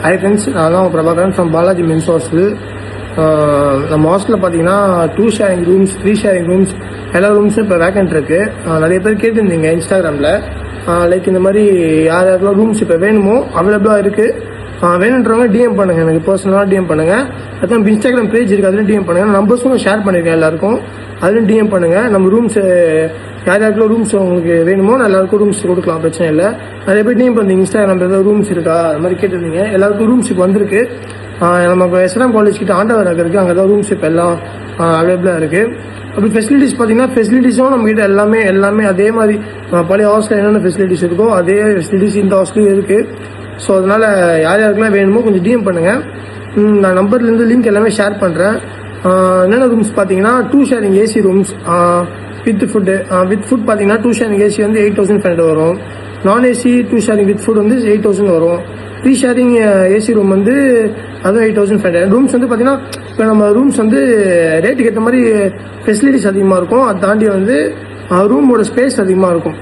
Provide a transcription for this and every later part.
Hi friends, நான் தான் Prabhakaran from Balaji men's hostel. நம்ம ஹாஸ்டலில் பார்த்தீங்கன்னா 2 ஷேரிங் ரூம்ஸ், 3 ஷேரிங் ரூம்ஸ், எல்லா ரூம்ஸும் இப்போ வேக்கன்ட் இருக்குது. நிறைய பேர் கேட்டுருந்தீங்க இன்ஸ்டாகிராமில். லைக் இந்த மாதிரி யார் யாருக்கெல்லாம் ரூம்ஸ் இப்போ வேணுமோ அவைலபிளாக இருக்குது. வேணுன்றவங்க டிஎம் பண்ணுங்கள், எனக்கு பர்சனலாக டிஎம் பண்ணுங்கள். அதுவும் இன்ஸ்டாகிராம் பேஜ் இருக்குது, அதுலேயும் டிஎம் பண்ணுங்கள். நம்பர்ஸும் ஷேர் பண்ணியிருக்கேன் எல்லாருக்கும், அதுலேயும் டிஎம் பண்ணுங்கள். நம்ம ரூம்ஸு யார் யாருக்குள்ள ரூம்ஸ் உங்களுக்கு வேணுமோ நான் எல்லாருக்கும் ரூம்ஸ் கொடுக்கலாம், பிரச்சனை இல்லை. நிறைய பேர் டிஎம் பண்ணீங்க இன்ஸ்டாகிராமில் ஏதாவது ரூம்ஸ் இருக்கா அது மாதிரி கேட்டிருந்தீங்க. எல்லாருக்கும் ரூம்ஸ் இப்போ வந்திருக்கு. நம்ம இப்போ எஸ்என்எம் காலேஜ் கிட்ட ஆண்டவர் இருக்குது, அங்கே தான் ரூம்ஸ் இப்போ எல்லாம் அவைலபிளாக இருக்குது. அப்படி ஃபெசிலிட்டிஸ் பார்த்தீங்கன்னா ஃபெசிலிட்டிஸும் நம்மகிட்ட எல்லாமே அதே மாதிரி பழைய ஹாஸ்டலில் என்னென்ன ஃபெசிலிட்டிஸ் இருக்கோ அதே ஃபெசிலிட்டிஸ் இந்த ஹாஸ்டலும் இருக்குது. ஸோ அதனால் யார் யாருக்கெல்லாம் வேணுமோ கொஞ்சம் டிஎம் பண்ணுங்கள். நான் நம்பர்லேருந்து லிங்க் எல்லாமே ஷேர் பண்ணுறேன். என்னென்ன ரூம்ஸ் பார்த்தீங்கன்னா 2 sharing AC rooms with food பார்த்தீங்கன்னா 2 ஷேரிங் ஏசி வந்து 8,500 வரும். நான் ஏசி 2 ஷேரிங் வித் ஃபுட் வந்து 8,000 வரும். 3 ஷேரிங் ஏசி ரூம் வந்து அதுவும் 8,500. ரூம்ஸ் வந்து பார்த்தீங்கன்னா இப்போ நம்ம ரூம்ஸ் வந்து ரேட்டுக்கு ஏற்ற மாதிரி ஃபெசிலிட்டிஸ் அதிகமாக இருக்கும். அதை தாண்டி வந்து ரூமோட ஸ்பேஸ் அதிகமாக இருக்கும்.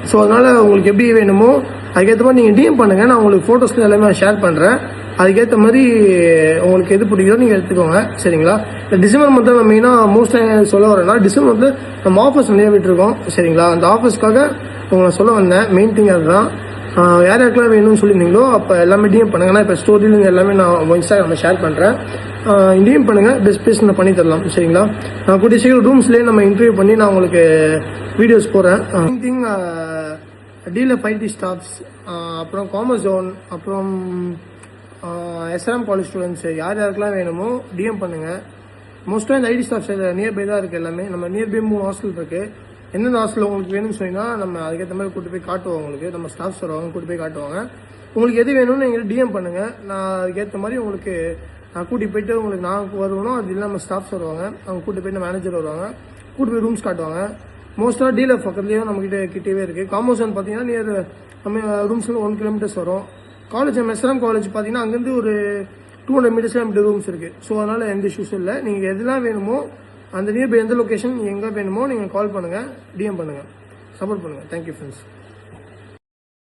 ஸோ அதனால் உங்களுக்கு எப்படி வேணுமோ அதுக்கேற்ற மாதிரி நீங்கள் டிஎம் பண்ணுங்கள். நான் உங்களுக்கு ஃபோட்டோஸ்க்கு எல்லாமே ஷேர் பண்ணுறேன். அதுக்கேற்ற மாதிரி உங்களுக்கு எது பிடிக்கிறதோ நீங்கள் எடுத்துக்கோங்க, சரிங்களா? இந்த டிசம்பர் மந்த்தில் நம்ம மெயினாக மோஸ்ட்டாக சொல்ல வரேன்னா, டிசம்பர் மந்த்தில் நம்ம ஆஃபர்ஸ் நிறைய விட்டுருக்கோம், சரிங்களா? அந்த ஆஃபர்ஸ்க்காக உங்களை சொல்ல வந்தேன். மெயின் திங் அதுதான். யார் யாருக்கெல்லாம் வேணும்னு சொல்லியிருந்தீங்களோ அப்போ எல்லாமே டிஎம் பண்ணுங்கள். நான் இப்போ ஸ்டோரியில் எல்லாமே நான் இன்ஸ்டாகிராமில் ஷேர் பண்ணுறேன். டிஎம் பண்ணுங்கள், பெஸ்ட் பேஸ் நான் பண்ணி தரலாம், சரிங்களா? நான் கூடிய சீக்கிரம் ரூம்ஸ்லேயே நம்ம இன்டர்வியூ பண்ணி நான் உங்களுக்கு வீடியோஸ் போகிறேன். Main thing dealer 5T staffs, அப்புறம் காமர்ஸ் ஜோன், அப்புறம் எஸ்ஆர்எம் காலேஜ் ஸ்டூடெண்ட்ஸ் யார் யாருக்கெல்லாம் வேணுமோ டிஎம் பண்ணுங்கள். மோஸ்ட்டாக இந்த ஐடி ஸ்டாஃப்ஸ் நியர்பை தான் இருக்குது. எல்லாமே நம்ம நியர்பை 3 ஹாஸ்டல் இருக்குது. எந்தெந்த ஹாஸ்டல் உங்களுக்கு வேணும்னு சொன்னீங்கன்னா நம்ம அதுக்கேற்ற மாதிரி கூட்டு போய் காட்டுவோம். உங்களுக்கு நம்ம ஸ்டாஃப்ஸ் வருவாங்க, கூட்டு போய் காட்டுவாங்க. உங்களுக்கு எது வேணும்னு நீங்கள் டிஎம் பண்ணுங்கள். நான் அதுக்கேற்ற மாதிரி உங்களுக்கு நான் கூட்டி போயிட்டு உங்களுக்கு நான் வருவோம். அது இல்லாமல் நம்ம ஸ்டாஃப்ஸ் வருவாங்க, அவங்க கூட்டு போயிட்டு மேனேஜர் வருவாங்க, கூட்டு போய் ரூம்ஸ் காட்டுவாங்க. மோஸ்ட்டாக டீலர் பக்கத்துலேயும் நம்மகிட்ட கிட்டவே இருக்குது. காமர்ஸ் வந்து பார்த்தீங்கன்னா நியர் நம்ம ரூம்ஸில் 1 கிலோமீட்டர்ஸ் வரும். காலேஜ் எஸ்ஆர்எம் காலேஜ் பார்த்தீங்கன்னா அங்கேருந்து ஒரு 200 மீட்டர்ஸ்ல நம்மகிட்ட ரூம்ஸ் இருக்குது. ஸோ அதனால் எந்த இஷ்யூஸும் இல்லை. நீங்கள் எதெல்லாம் வேணுமோ அந்த நியர்பை எந்த லொக்கேஷன் எங்கே வேணுமோ நீங்கள் கால் பண்ணுங்கள், டிஎம் பண்ணுங்கள், சப்போர்ட் பண்ணுங்கள். Thank you friends.